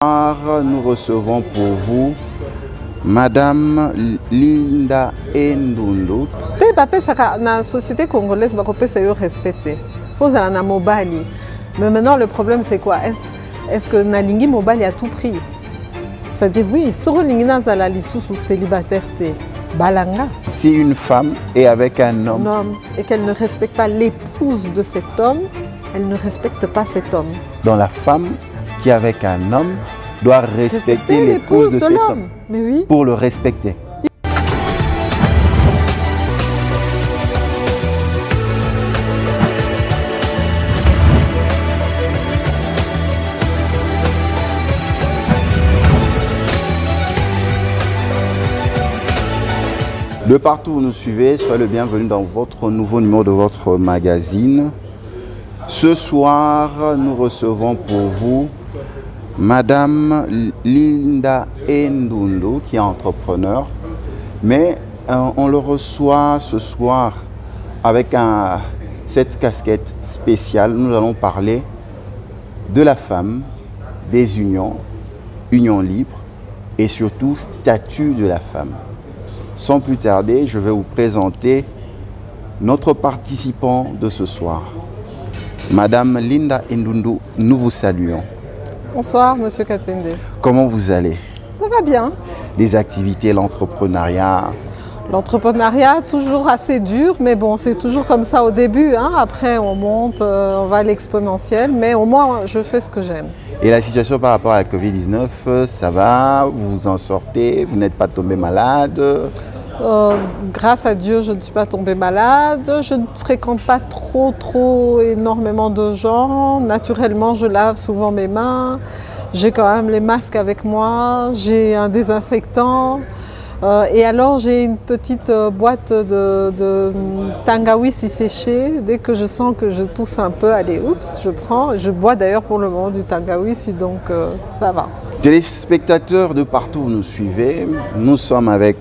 Nous recevons pour vous Madame Linda Endundu. Tu papa la société congolaise va respecter. Faut la mobali. Mais maintenant le problème c'est quoi? Est-ce que nalingi mobali à tout prix? C'est-à-dire oui, sur l'ingina zalali sous célibataire balanga. Si une femme est avec un homme et qu'elle ne respecte pas l'épouse de cet homme, elle ne respecte pas cet homme. Donc la femme qui est avec un homme doit respecter l'épouse de cet homme. Mais oui. Pour le respecter. De partout où vous nous suivez, soyez le bienvenu dans votre nouveau numéro de votre magazine. Ce soir, nous recevons pour vous Madame Linda Endundu, qui est entrepreneur. Mais on le reçoit ce soir avec cette casquette spéciale. Nous allons parler de la femme, des unions, unions libres et surtout statut de la femme. Sans plus tarder, je vais vous présenter notre participant de ce soir. Madame Linda Endundu, nous vous saluons. Bonsoir, Monsieur Katende. Comment vous allez? Ça va bien. Les activités, l'entrepreneuriat? L'entrepreneuriat, toujours assez dur, mais bon, c'est toujours comme ça au début. Hein. Après, on monte, on va à l'exponentiel, mais au moins, je fais ce que j'aime. Et la situation par rapport à la Covid-19, ça va? Vous vous en sortez? Vous n'êtes pas tombé malade? Grâce à Dieu, je ne suis pas tombée malade. Je ne fréquente pas énormément de gens. Naturellement, je lave souvent mes mains. J'ai quand même les masques avec moi. J'ai un désinfectant. Et alors, j'ai une petite boîte de tangawizi séché. Dès que je sens que je tousse un peu, allez, oups, je prends. Je bois d'ailleurs pour le moment du tangawizi, donc ça va. Téléspectateurs de partout où vous nous suivez, nous sommes avec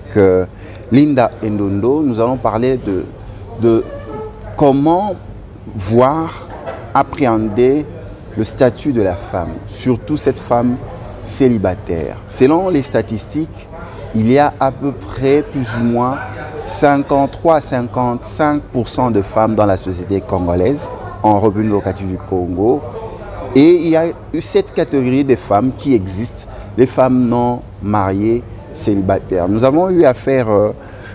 Linda Endundu. Nous allons parler de comment voir, appréhender le statut de la femme, surtout cette femme célibataire. Selon les statistiques, il y a à peu près plus ou moins 53 à 55% de femmes dans la société congolaise, en revenu locatif du Congo. Et il y a cette catégorie de femmes qui existent, les femmes non mariées, célibataires. Nous avons eu à faire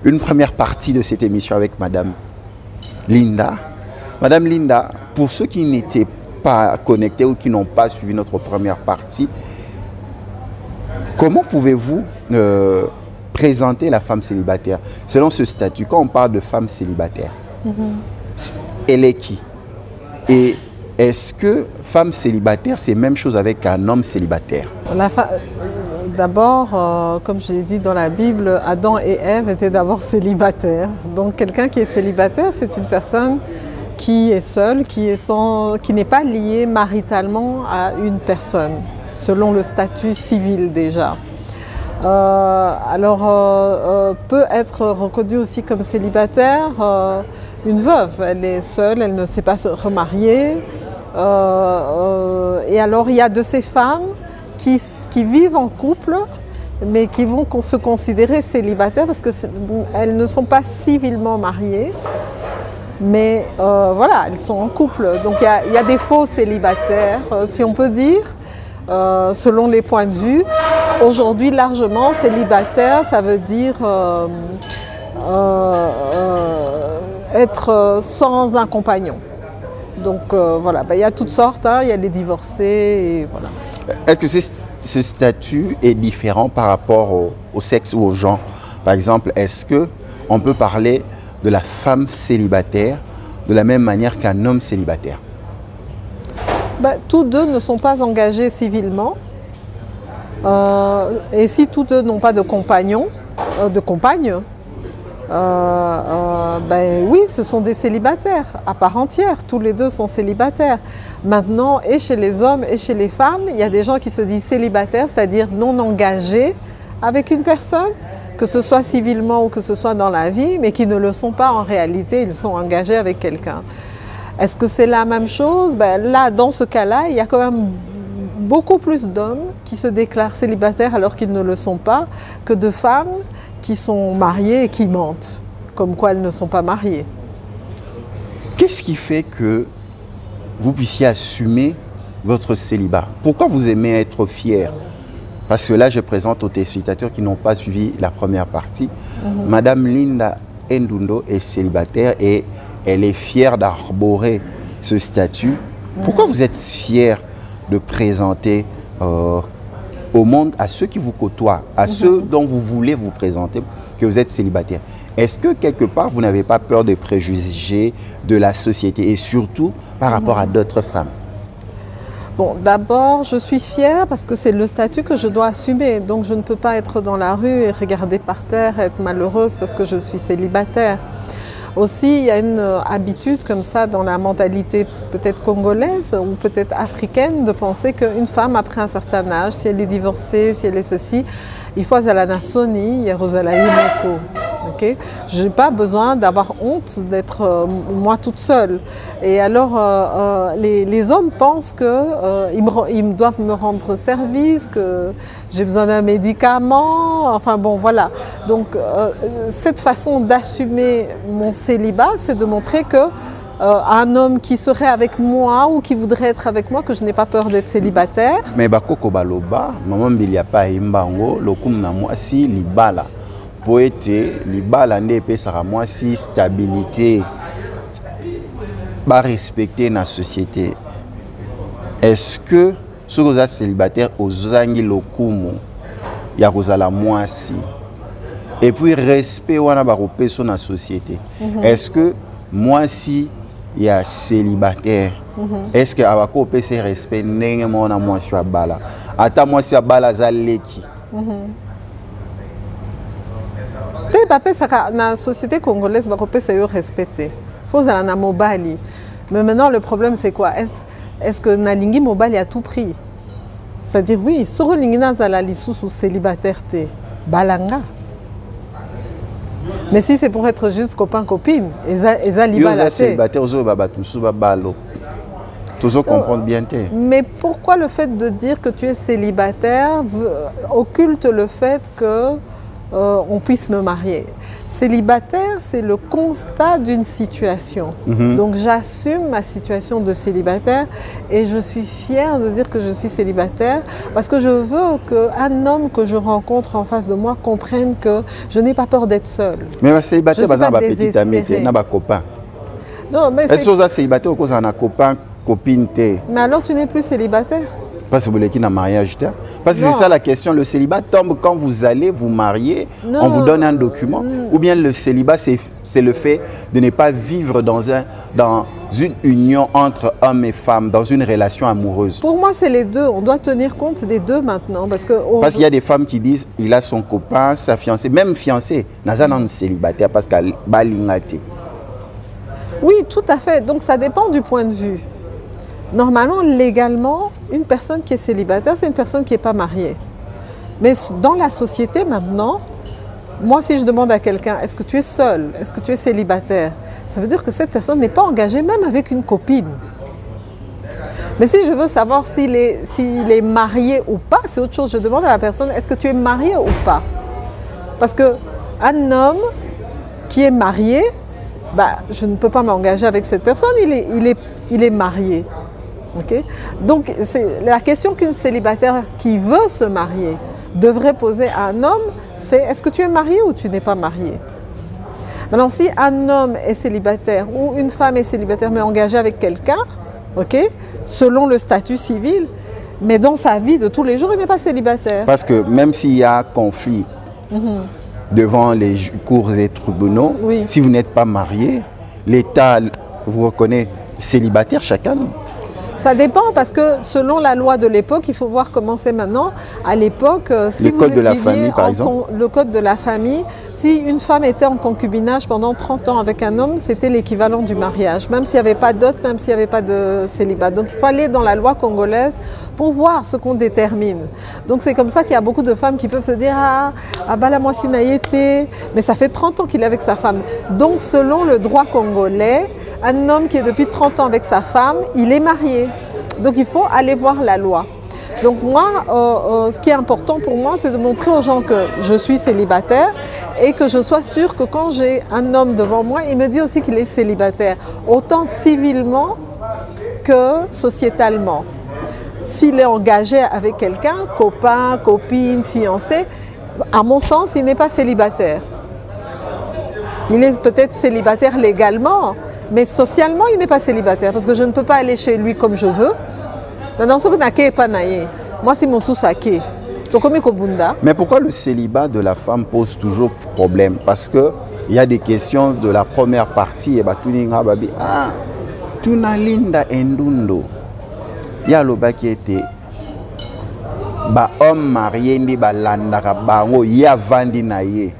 une première partie de cette émission avec Madame Linda. Madame Linda, pour ceux qui n'étaient pas connectés ou qui n'ont pas suivi notre première partie, comment pouvez-vous présenter la femme célibataire selon ce statut? Quand on parle de femme célibataire, elle est qui? Et est-ce que femme célibataire, c'est la même chose avec un homme célibataire? D'abord, comme je l'ai dit dans la Bible, Adam et Ève étaient d'abord célibataires. Donc quelqu'un qui est célibataire, c'est une personne qui est seule, qui n'est pas liée maritalement à une personne, selon le statut civil déjà. Peut être reconnue aussi comme célibataire une veuve. Elle est seule, elle ne sait pas se remarier. Et alors il y a de ces femmes qui vivent en couple, mais qui vont se considérer célibataires parce qu'elles ne sont pas civilement mariées. Mais voilà, elles sont en couple. Donc il y a des faux célibataires, si on peut dire. Selon les points de vue. Aujourd'hui, largement, célibataire, ça veut dire être sans un compagnon. Donc voilà, il y a toutes sortes, hein, il y a les divorcés, et voilà. Est-ce que ce statut est différent par rapport au sexe ou au genre? Par exemple, est-ce qu'on peut parler de la femme célibataire de la même manière qu'un homme célibataire? Tous deux ne sont pas engagés civilement. Et si tous deux n'ont pas de compagnon, de compagne, oui, ce sont des célibataires à part entière. Tous les deux sont célibataires. Maintenant, et chez les hommes et chez les femmes, il y a des gens qui se disent célibataires, c'est-à-dire non engagés avec une personne, que ce soit civilement ou que ce soit dans la vie, mais qui ne le sont pas en réalité, ils sont engagés avec quelqu'un. Est-ce que c'est la même chose? Là, dans ce cas-là, il y a quand même beaucoup plus d'hommes qui se déclarent célibataires alors qu'ils ne le sont pas que de femmes qui sont mariées et qui mentent, comme quoi elles ne sont pas mariées. Qu'est-ce qui fait que vous puissiez assumer votre célibat? Pourquoi vous aimez être fier? Parce que là, je présente aux téléspectateurs qui n'ont pas suivi la première partie. Madame Linda Endondo est célibataire et elle est fière d'arborer ce statut. Pourquoi vous êtes fière de présenter au monde, à ceux qui vous côtoient, à ceux dont vous voulez vous présenter, que vous êtes célibataire? Est-ce que quelque part, vous n'avez pas peur des préjugés de la société et surtout par rapport à d'autres femmes? Bon, d'abord, je suis fière parce que c'est le statut que je dois assumer. Donc, je ne peux pas être dans la rue et regarder par terre, être malheureuse parce que je suis célibataire. Aussi, il y a une habitude comme ça dans la mentalité peut-être congolaise ou peut-être africaine de penser qu'une femme, après un certain âge, si elle est divorcée, si elle est ceci, il faut azalana soni, yerozala yimoko. Okay? Je n'ai pas besoin d'avoir honte d'être moi toute seule. Et alors, les hommes pensent qu'ils doivent me rendre service, que j'ai besoin d'un médicament, enfin bon, voilà. Donc, cette façon d'assumer mon célibat, c'est de montrer que un homme qui serait avec moi ou qui voudrait être avec moi, que je n'ai pas peur d'être célibataire. Mais bakoko baloba, maman biliapa imbango, lokum na mwasi libala. Poete libala nde pesara mwasi stabilité, ba respecter na société. Est-ce que ceux qui sont célibataires ozangi lokumu ya kozala mwasi? Et puis respect wana ba kopeso na société. Est-ce que mwasi ya célibataire, est-ce que abako pese respect ndenge mona mwasi wa bala? Ata mwasi wa bala za leki. Dans la société congolaise, il faut respecter. Il faut aller mobali. Mais maintenant, le problème, c'est quoi? Est-ce que Nalingi mobali à tout prix? C'est-à-dire, oui, sur l'ingina zalali sous célibataire, balanga. Mais si c'est pour être juste copain-copine, ils ont célibataire, toujours comprendre bien. Mais pourquoi le fait de dire que tu es célibataire occulte le fait que on puisse me marier? Célibataire, c'est le constat d'une situation. Donc j'assume ma situation de célibataire et je suis fière de dire que je suis célibataire parce que je veux qu'un homme que je rencontre en face de moi comprenne que je n'ai pas peur d'être seule. Mais célibataire, c'est pas petite amie, c'est pas copain. Non, mais est-ce que vous êtes célibataire ou que vous avez un copain, copine? Mais alors tu n'es plus célibataire? Parce que vous voulez qu'il y ait un mariage. Parce que c'est ça la question. Le célibat tombe quand vous allez vous marier, on vous donne un document. Ou bien le célibat, c'est le fait de ne pas vivre dans une union entre hommes et femmes, dans une relation amoureuse. Pour moi, c'est les deux. On doit tenir compte des deux maintenant. Parce qu'il y a des femmes qui disent il a son copain, sa fiancée, même fiancée, n'a pas un célibataire parce qu'elle balingate. Oui, tout à fait. Donc ça dépend du point de vue. Normalement, légalement, une personne qui est célibataire, c'est une personne qui n'est pas mariée. Mais dans la société maintenant, moi, si je demande à quelqu'un, est-ce que tu es seul, est-ce que tu es célibataire, ça veut dire que cette personne n'est pas engagée même avec une copine. Mais si je veux savoir s'il est marié ou pas, c'est autre chose. Je demande à la personne, est-ce que tu es marié ou pas? Parce qu'un homme qui est marié, bah, je ne peux pas m'engager avec cette personne, il est marié. Okay? Donc, la question qu'une célibataire qui veut se marier devrait poser à un homme, c'est est-ce que tu es marié ou tu n'es pas marié? Maintenant, si un homme est célibataire ou une femme est célibataire mais engagée avec quelqu'un, okay, selon le statut civil, mais dans sa vie de tous les jours, il n'est pas célibataire. Parce que même s'il y a conflit devant les cours et tribunaux, si vous n'êtes pas marié, l'État vous reconnaît célibataire chacun. Ça dépend parce que selon la loi de l'époque, il faut voir comment c'est maintenant. À l'époque, si le code de la famille, par exemple. Le code de la famille, si une femme était en concubinage pendant 30 ans avec un homme, c'était l'équivalent du mariage, même s'il n'y avait pas dot, même s'il n'y avait pas de célibat. Donc il faut aller dans la loi congolaise pour voir ce qu'on détermine. Donc c'est comme ça qu'il y a beaucoup de femmes qui peuvent se dire « Ah, la moi si naïté », mais ça fait 30 ans qu'il est avec sa femme. Donc selon le droit congolais, un homme qui est depuis 30 ans avec sa femme, il est marié. Donc il faut aller voir la loi. Donc moi, ce qui est important pour moi, c'est de montrer aux gens que je suis célibataire et que je sois sûre que quand j'ai un homme devant moi, il me dit aussi qu'il est célibataire, autant civilement que sociétalement. S'il est engagé avec quelqu'un, copain, copine, fiancé, à mon sens, il n'est pas célibataire. Il est peut-être célibataire légalement, mais socialement, il n'est pas célibataire parce que je ne peux pas aller chez lui comme je veux. Dans ce que pas naïe. Moi, c'est mon sous-saké. Mais pourquoi le célibat de la femme pose toujours problème? Parce qu'il y a des questions de la première partie. Ah, tuna Linda Endundo. Il y a le bas qui était homme marié, il y a vandi naïe.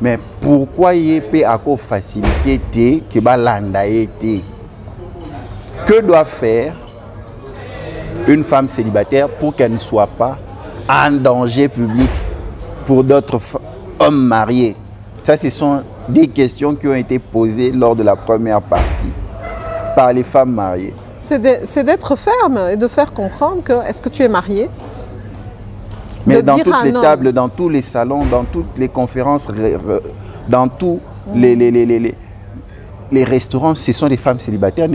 Mais pourquoi il y a une facilité que landa été? Que doit faire une femme célibataire pour qu'elle ne soit pas en danger public pour d'autres hommes mariés? Ça, ce sont des questions qui ont été posées lors de la première partie par les femmes mariées. C'est d'être ferme et de faire comprendre que est-ce que tu es marié? Mais dans toutes les tables, dans tous les salons, dans toutes les conférences, dans tous les restaurants, ce sont des femmes célibataires.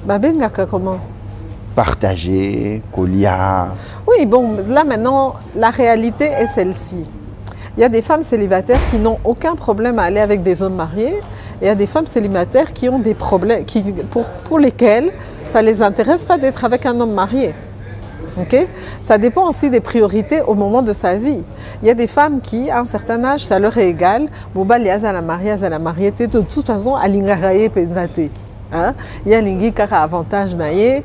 Babengaka comment? Partager, colia. Oui, bon, là maintenant, la réalité est celle-ci. Il y a des femmes célibataires qui n'ont aucun problème à aller avec des hommes mariés. Et il y a des femmes célibataires qui ont des problèmes, pour lesquels ça ne les intéresse pas d'être avec un homme marié. Okay? Ça dépend aussi des priorités au moment de sa vie. Il y a des femmes qui, à un certain âge, ça leur est égal. À la mariée, de toute façon, à l'ingaraye penzate. Hein? Il y a l'ingui qui a avantage naïe.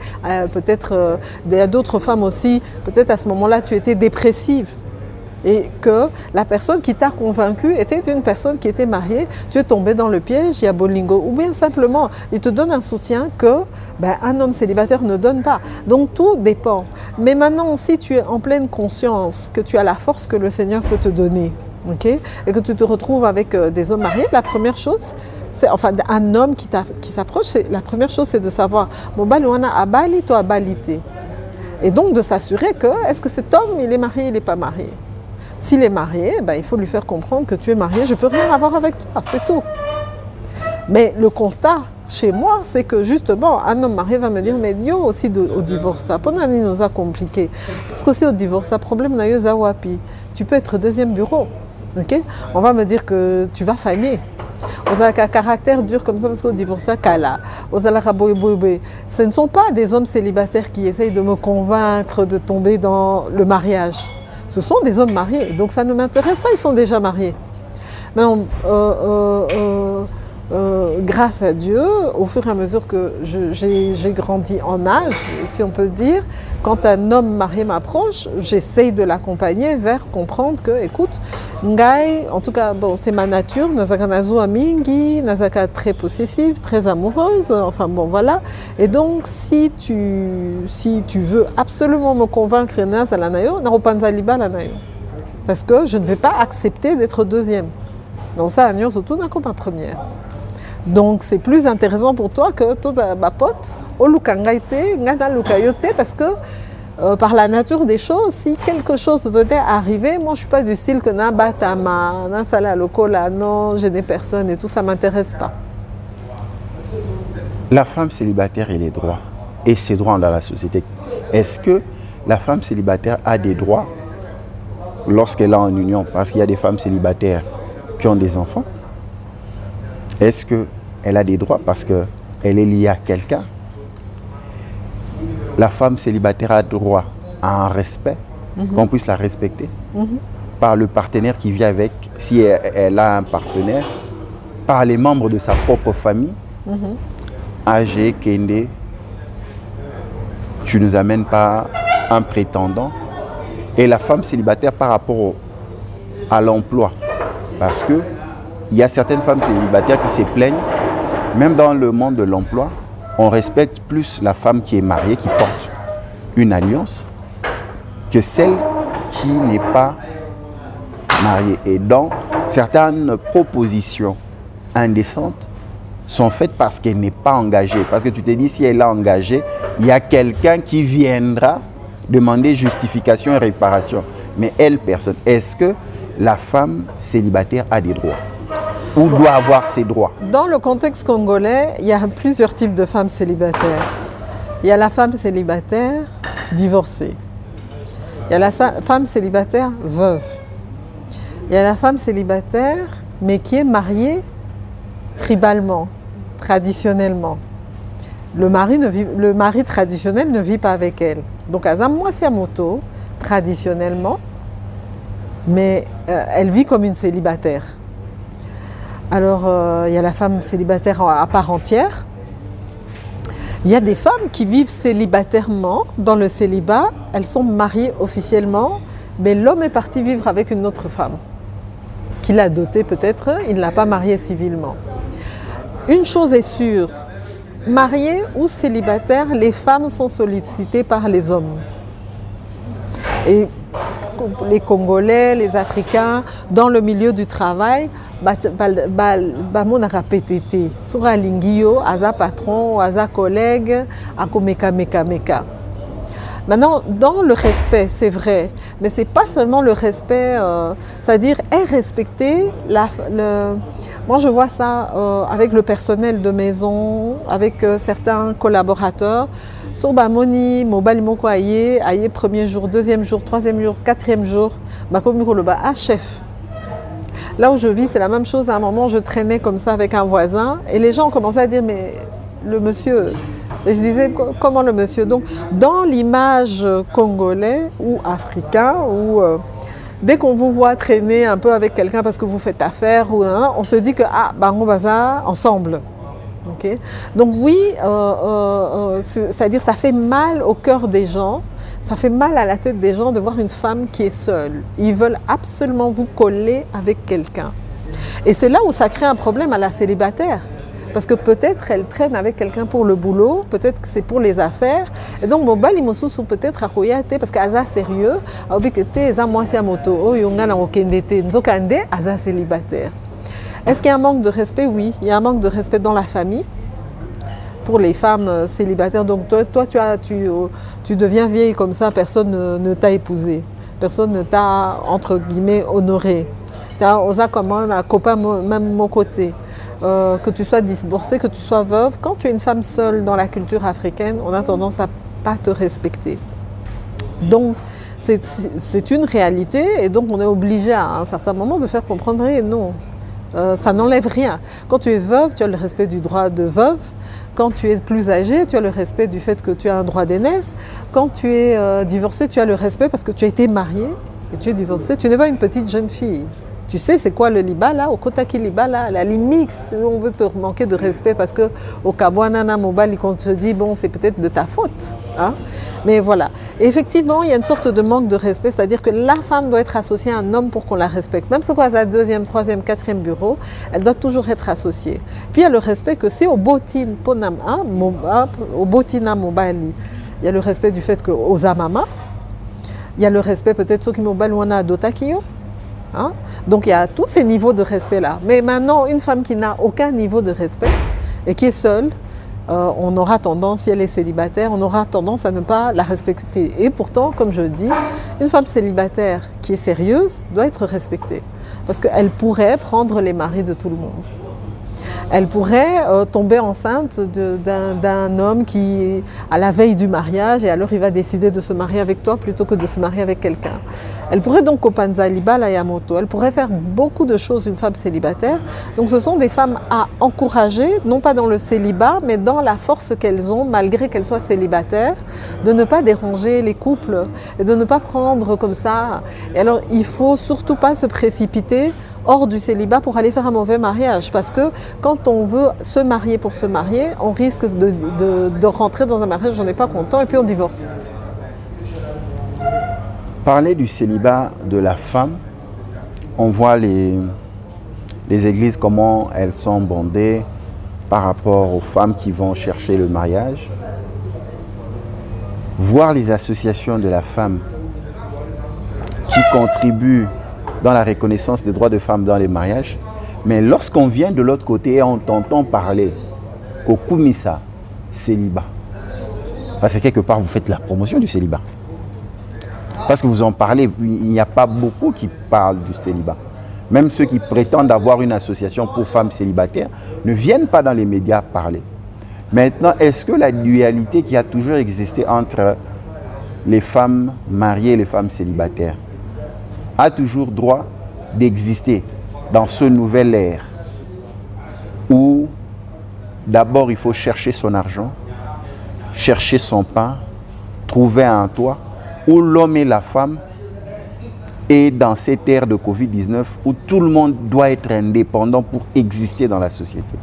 Peut-être, il y a d'autres femmes aussi, peut-être à ce moment-là, tu étais dépressive. Et que la personne qui t'a convaincu était une personne qui était mariée, tu es tombé dans le piège, il y a Bolingo. Ou bien simplement, il te donne un soutien que un homme célibataire ne donne pas. Donc tout dépend. Mais maintenant, si tu es en pleine conscience que tu as la force que le Seigneur peut te donner, okay, et que tu te retrouves avec des hommes mariés, la première chose, c'est enfin un homme qui s'approche, la première chose c'est de savoir, bon, balouana a bali, toi a balité. Et donc de s'assurer que, est-ce que cet homme, il est marié, il n'est pas marié? S'il est marié, il faut lui faire comprendre que tu es marié, je ne peux rien avoir avec toi, c'est tout. Mais le constat chez moi, c'est que justement, un homme marié va me dire, mais yo aussi au divorce, ça, pendant l'année nous a compliqué. Parce qu'aussi au divorce, ça, problème n'a eu zawapi. Tu peux être deuxième bureau, ok? On va me dire que tu vas faillir. Vous avez un caractère dur comme ça parce qu'au divorce, ce ne sont pas des hommes célibataires qui essayent de me convaincre de tomber dans le mariage. Ce sont des hommes mariés, donc ça ne m'intéresse pas, ils sont déjà mariés. Mais grâce à Dieu, au fur et à mesure que j'ai grandi en âge, si on peut dire, quand un homme marié m'approche, j'essaye de l'accompagner vers comprendre que, écoute, Ngai, en tout cas, bon, c'est ma nature, Nazaka Nazua Mingi, Nazaka très possessive, très amoureuse, enfin bon, voilà. Et donc, si tu veux absolument me convaincre, parce que je ne vais pas accepter d'être deuxième. Donc ça, Agnon, surtout, n'a comme ma première. Donc c'est plus intéressant pour toi que toi, ma pote, au Lukangaïté, Ngana Lukayote, parce que par la nature des choses, si quelque chose devait arriver, moi je ne suis pas du style que na batama, na sala lokola, non, je n'ai personne et tout, ça ne m'intéresse pas. La femme célibataire et les droits, et ses droits dans la société, est-ce que la femme célibataire a des droits lorsqu'elle est en union? Parce qu'il y a des femmes célibataires qui ont des enfants. Est-ce qu'elle a des droits parce qu'elle est liée à quelqu'un? La femme célibataire a droit à un respect, qu'on puisse la respecter par le partenaire qui vit avec, si elle a un partenaire, par les membres de sa propre famille. AG, Kende, tu ne nous amènes pas un prétendant. Et la femme célibataire par rapport à l'emploi. Parce que il y a certaines femmes célibataires qui se plaignent, même dans le monde de l'emploi, on respecte plus la femme qui est mariée, qui porte une alliance, que celle qui n'est pas mariée. Et donc, certaines propositions indécentes sont faites parce qu'elle n'est pas engagée. Parce que tu te dis, si elle est engagée, il y a quelqu'un qui viendra demander justification et réparation. Mais elle, personne. Est-ce que la femme célibataire a des droits? Ou doit avoir ses droits? Dans le contexte congolais, il y a plusieurs types de femmes célibataires. Il y a la femme célibataire divorcée. Il y a la femme célibataire veuve. Il y a la femme célibataire, mais qui est mariée tribalement, traditionnellement. Le mari traditionnel ne vit pas avec elle. Donc, moi, c'est à moto, traditionnellement, mais elle vit comme une célibataire. Alors, il y a la femme célibataire à part entière. Il y a des femmes qui vivent célibatairement dans le célibat. Elles sont mariées officiellement, mais l'homme est parti vivre avec une autre femme, qu'il a dotée peut-être, il ne l'a pas mariée civilement. Une chose est sûre, mariées ou célibataires, les femmes sont sollicitées par les hommes. Et les Congolais, les Africains, dans le milieu du travail, monaka PTT, sura lingio, aza patron, aza collègue, ako meka. Maintenant, dans le respect, c'est vrai, mais c'est pas seulement le respect, c'est-à-dire est respecté. Moi, je vois ça avec le personnel de maison, avec certains collaborateurs. So bamoni mobile moko aye premier jour, deuxième jour, troisième jour, quatrième jour, chef. Là où je vis, c'est la même chose. À un moment, je traînais comme ça avec un voisin et les gens ont commencé à dire mais le monsieur. Et je disais comment le monsieur. Donc dans l'image congolais ou africain ou dès qu'on vous voit traîner un peu avec quelqu'un parce que vous faites affaire ou on se dit que on va ensemble. Okay. Donc oui, c'est-à-dire ça fait mal au cœur des gens, ça fait mal à la tête des gens de voir une femme qui est seule. Ils veulent absolument vous coller avec quelqu'un. Et c'est là où ça crée un problème à la célibataire. Parce que peut-être elle traîne avec quelqu'un pour le boulot, peut-être que c'est pour les affaires. Et donc, peut-être à Koyate, parce qu'Aza sérieux, célibataire. Est-ce qu'il y a un manque de respect? Oui, il y a un manque de respect dans la famille pour les femmes célibataires. Donc toi tu deviens vieille comme ça, personne ne t'a épousée, personne ne t'a, entre guillemets, honorée. Tu as osé comme un copain, même mon côté. Que tu sois divorcée, que tu sois veuve, quand tu es une femme seule dans la culture africaine, on a tendance à ne pas te respecter. Donc, c'est une réalité et donc on est obligé à un certain moment de faire comprendre non. Ça n'enlève rien. Quand tu es veuve, tu as le respect du droit de veuve. Quand tu es plus âgée, tu as le respect du fait que tu as un droit d'aînesse. Quand tu es divorcée, tu as le respect parce que tu as été mariée et tu es divorcée. Tu n'es pas une petite jeune fille. Tu sais c'est quoi le liba là, au Kotaki liba là, la ligne mixte, on veut te manquer de respect parce que au Kabouanana Mobile, quand on te dit bon c'est peut-être de ta faute. Hein? Mais voilà. Et effectivement, il y a une sorte de manque de respect, c'est-à-dire que la femme doit être associée à un homme pour qu'on la respecte. Même si elle a deuxième, troisième, quatrième bureau, elle doit toujours être associée. Puis il y a le respect que c'est au botin ponam au botina mobile. Il y a le respect du fait que aux amama. Il y a le respect peut-être ceux qui mobile ou on a dotakio. Hein? Donc il y a tous ces niveaux de respect-là. Mais maintenant, une femme qui n'a aucun niveau de respect et qui est seule, on aura tendance, si elle est célibataire, on aura tendance à ne pas la respecter. Et pourtant, comme je dis, une femme célibataire qui est sérieuse doit être respectée. Parce qu'elle pourrait prendre les maris de tout le monde. Elle pourrait tomber enceinte d'un homme qui, à la veille du mariage, et alors il va décider de se marier avec toi plutôt que de se marier avec quelqu'un. Elle pourrait donc Kopanza Liba la Yamoto. Elle pourrait faire beaucoup de choses, une femme célibataire. Donc ce sont des femmes à encourager, non pas dans le célibat, mais dans la force qu'elles ont, malgré qu'elles soient célibataires, de ne pas déranger les couples et de ne pas prendre comme ça. Et alors il ne faut surtout pas se précipiter hors du célibat pour aller faire un mauvais mariage. Parce que quand on veut se marier pour se marier, on risque de rentrer dans un mariage où on n'est pas content et puis on divorce. Parler du célibat de la femme, on voit les églises, comment elles sont bondées par rapport aux femmes qui vont chercher le mariage. Voir les associations de la femme qui contribuent dans la reconnaissance des droits de femmes dans les mariages. Mais lorsqu'on vient de l'autre côté et on t'entend parler au Koumissa, célibat, parce que quelque part vous faites la promotion du célibat. Parce que vous en parlez, il n'y a pas beaucoup qui parlent du célibat. Même ceux qui prétendent avoir une association pour femmes célibataires ne viennent pas dans les médias parler. Maintenant, est-ce que la dualité qui a toujours existé entre les femmes mariées et les femmes célibataires a toujours droit d'exister dans ce nouvel ère où d'abord il faut chercher son argent, chercher son pain, trouver un toit, où l'homme et la femme est dans cette ère de Covid-19 où tout le monde doit être indépendant pour exister dans la société.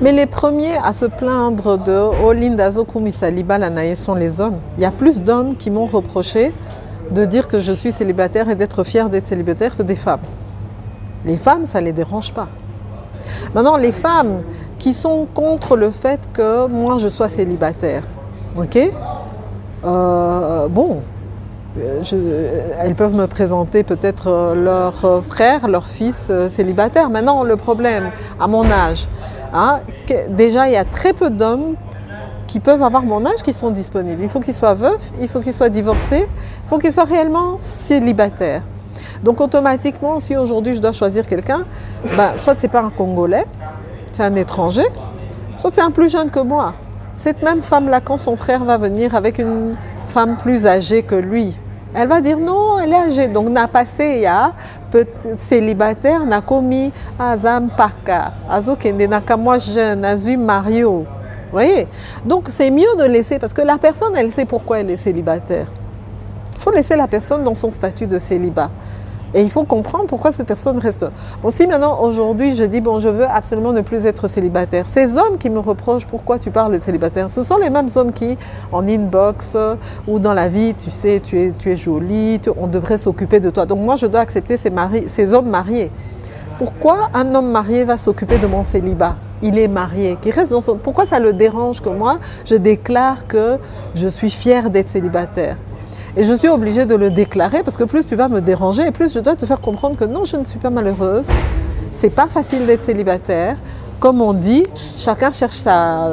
Mais les premiers à se plaindre de « Oh, Linda Zokumi Saliba Lanaye » sont les hommes. Il y a plus d'hommes qui m'ont reproché de dire que je suis célibataire et d'être fière d'être célibataire que des femmes. Les femmes, ça ne les dérange pas. Maintenant, les femmes qui sont contre le fait que moi je sois célibataire, ok, bon, elles peuvent me présenter peut-être leur frère, leur fils célibataire. Maintenant, le problème, à mon âge, hein, déjà il y a très peu d'hommes qui peuvent avoir mon âge qui sont disponibles. Il faut qu'ils soient veufs, il faut qu'ils soient divorcés, il faut qu'ils soient réellement célibataires. Donc automatiquement, si aujourd'hui je dois choisir quelqu'un, ben, soit ce n'est pas un Congolais, c'est un étranger, soit c'est un plus jeune que moi. Cette même femme-là, quand son frère va venir avec une femme plus âgée que lui, elle va dire non, elle est âgée. Donc n'a passé, il y a célibataire, n'a commis Azam Paka, Azokende, n'a moi jeune, Azui Mario. Vous voyez? Donc c'est mieux de laisser, parce que la personne, elle sait pourquoi elle est célibataire. Il faut laisser la personne dans son statut de célibat. Et il faut comprendre pourquoi cette personne reste. Bon, si maintenant, aujourd'hui, je dis, bon, je veux absolument ne plus être célibataire. Ces hommes qui me reprochent pourquoi tu parles de célibataire, ce sont les mêmes hommes qui, en inbox ou dans la vie, tu sais, tu es jolie, on devrait s'occuper de toi. Donc moi, je dois accepter ces hommes mariés. Pourquoi un homme marié va s'occuper de mon célibat? Il est marié, qui reste dans son... Pourquoi ça le dérange que moi, je déclare que je suis fière d'être célibataire? Et je suis obligée de le déclarer parce que plus tu vas me déranger et plus je dois te faire comprendre que non, je ne suis pas malheureuse. C'est pas facile d'être célibataire. Comme on dit, chacun cherche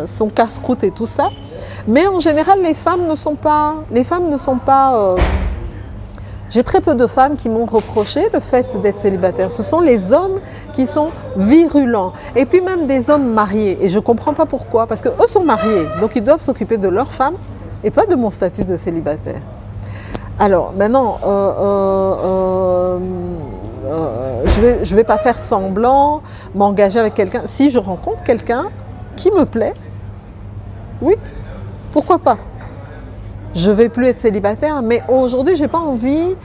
son casse-croûte et tout ça. Mais en général, les femmes ne sont pas... J'ai très peu de femmes qui m'ont reproché le fait d'être célibataire. Ce sont les hommes qui sont virulents. Et puis même des hommes mariés. Et je ne comprends pas pourquoi. Parce qu'eux sont mariés. Donc ils doivent s'occuper de leur femme et pas de mon statut de célibataire. Alors maintenant, je vais pas faire semblant, m'engager avec quelqu'un. Si je rencontre quelqu'un qui me plaît, oui, pourquoi pas? Je ne vais plus être célibataire, mais aujourd'hui, je n'ai pas envie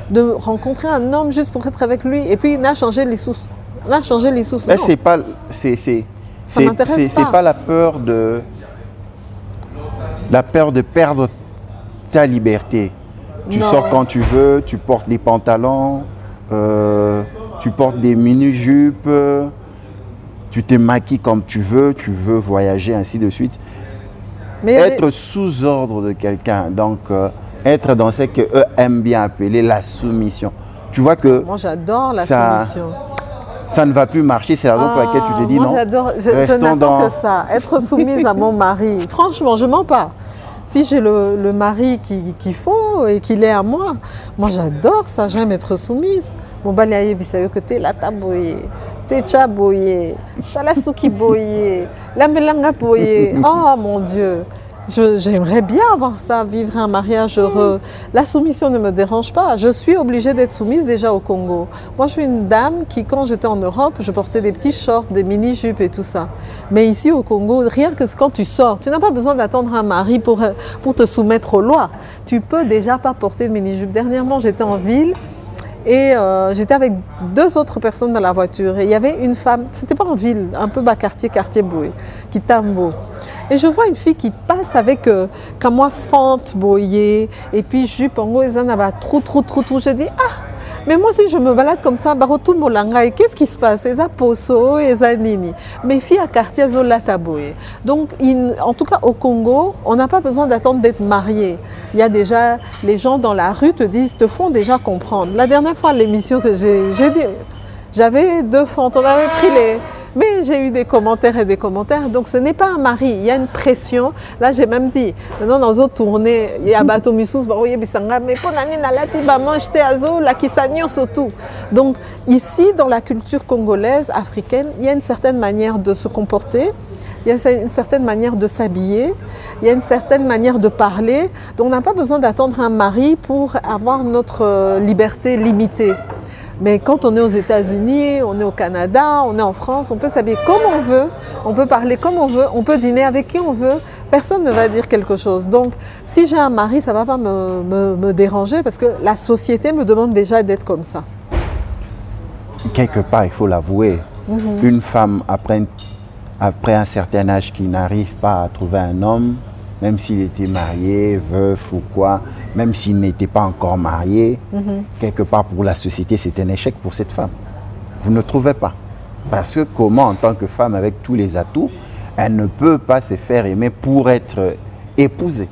de rencontrer un homme juste pour être avec lui. Et puis, il a changé les sous. Mais c'est pas la peur de perdre ta liberté. Tu sors quand tu veux, tu portes des pantalons, tu portes des mini-jupes, tu te maquilles comme tu veux voyager, ainsi de suite. Mais être sous ordre de quelqu'un, donc être dans ce qu'eux aiment bien appeler la soumission. Tu vois que... Moi, j'adore la soumission. Ça ne va plus marcher, c'est la raison pour laquelle tu te dis non. Je n'attends que ça, être soumise à mon mari. Franchement, je ne mens pas. Si j'ai le mari qu'il faut et qu'il est à moi, moi j'adore ça, j'aime être soumise. Mon balaye bisayo que t'es la taboye, t'es chaboye, salasuki boye, la melanga boye. Oh mon Dieu, j'aimerais bien avoir ça, vivre un mariage heureux. La soumission ne me dérange pas. Je suis obligée d'être soumise déjà au Congo. Moi, je suis une dame qui, quand j'étais en Europe, je portais des petits shorts, des mini-jupes et tout ça. Mais ici au Congo, rien que quand tu sors, tu n'as pas besoin d'attendre un mari pour te soumettre aux lois. Tu peux déjà pas porter de mini-jupe. Dernièrement, j'étais en ville et j'étais avec 2 autres personnes dans la voiture. Et il y avait une femme, c'était pas en ville, un peu bas quartier Boué, qui tambo. Et je vois une fille qui passe avec comme moi fente boyée et puis jupe en haut et ça va trop. Je dis mais moi si je me balade comme ça, barotou molanga et qu'est-ce qui se passe? Eza poso et eza nini. Mes filles à quartier zola taboye. Donc en tout cas au Congo, on n'a pas besoin d'attendre d'être marié. Il y a déjà les gens dans la rue te font déjà comprendre. La dernière fois l'émission que j'ai dit, j'avais 2 fentes, on avait pris Mais j'ai eu des commentaires et des commentaires. Donc ce n'est pas un mari, il y a une pression. Là, j'ai même dit, maintenant dans d'autres tournées, il y a Bato Missous, mais pour l'année, la Kissanyo surtout. Donc ici, dans la culture congolaise, africaine, il y a une certaine manière de se comporter. Il y a une certaine manière de s'habiller, il y a une certaine manière de parler. Donc on n'a pas besoin d'attendre un mari pour avoir notre liberté limitée. Mais quand on est aux États-Unis, on est au Canada, on est en France, on peut s'habiller comme on veut, on peut parler comme on veut, on peut dîner avec qui on veut. Personne ne va dire quelque chose. Donc si j'ai un mari, ça ne va pas me déranger parce que la société me demande déjà d'être comme ça. Quelque part, il faut l'avouer, une femme après un certain âge qui n'arrive pas à trouver un homme, même s'il était marié, veuf ou quoi, même s'il n'était pas encore marié, quelque part pour la société, c'est un échec pour cette femme. Vous ne trouvez pas? Parce que comment, en tant que femme avec tous les atouts, elle ne peut pas se faire aimer pour être épousée?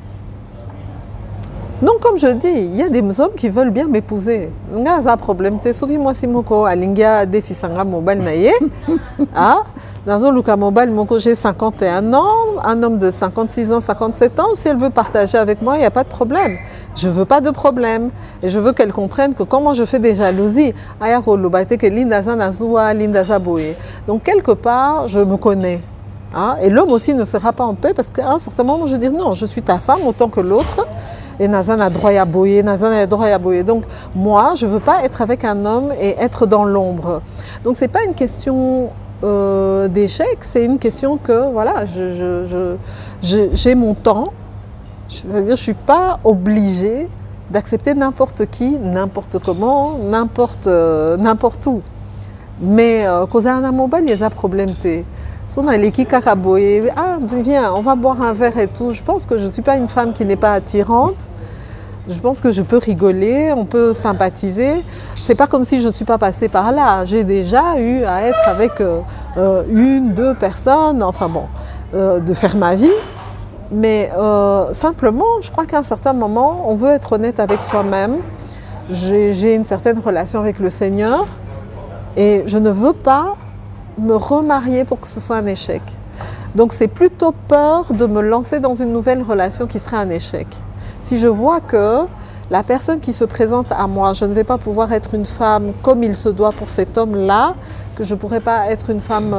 Non, comme je dis, il y a des hommes qui veulent bien m'épouser. Il y a un problème. Moi, si dans un Luka Mobile, j'ai 51 ans, un homme de 56 ans, 57 ans. Si elle veut partager avec moi, il n'y a pas de problème. Je ne veux pas de problème. Et je veux qu'elle comprenne que comment je fais des jalousies. Donc, quelque part, je me connais. Hein? Et l'homme aussi ne sera pas en paix parce qu'à un certain moment, je vais dire non, je suis ta femme autant que l'autre. Et Nazan a droit à boyer, Nazan a droit à boyer. Donc, moi, je ne veux pas être avec un homme et être dans l'ombre. Donc, ce n'est pas une question d'échec, c'est une question que, voilà, j'ai mon temps. C'est-à-dire, je ne suis pas obligée d'accepter n'importe qui, n'importe comment, n'importe où. Mais, quand on a un mobile, il y a un problème. Si on a l'équipe kakaboye, ah, viens, on va boire un verre et tout. Je pense que je ne suis pas une femme qui n'est pas attirante. Je pense que je peux rigoler, on peut sympathiser. C'est pas comme si je ne suis pas passée par là. J'ai déjà eu à être avec une, deux personnes, enfin bon, de faire ma vie. Mais simplement, je crois qu'à un certain moment, on veut être honnête avec soi-même. J'ai une certaine relation avec le Seigneur et je ne veux pas me remarier pour que ce soit un échec. Donc c'est plutôt peur de me lancer dans une nouvelle relation qui serait un échec. Si je vois que la personne qui se présente à moi, je ne vais pas pouvoir être une femme comme il se doit pour cet homme-là, que je ne pourrai pas être une femme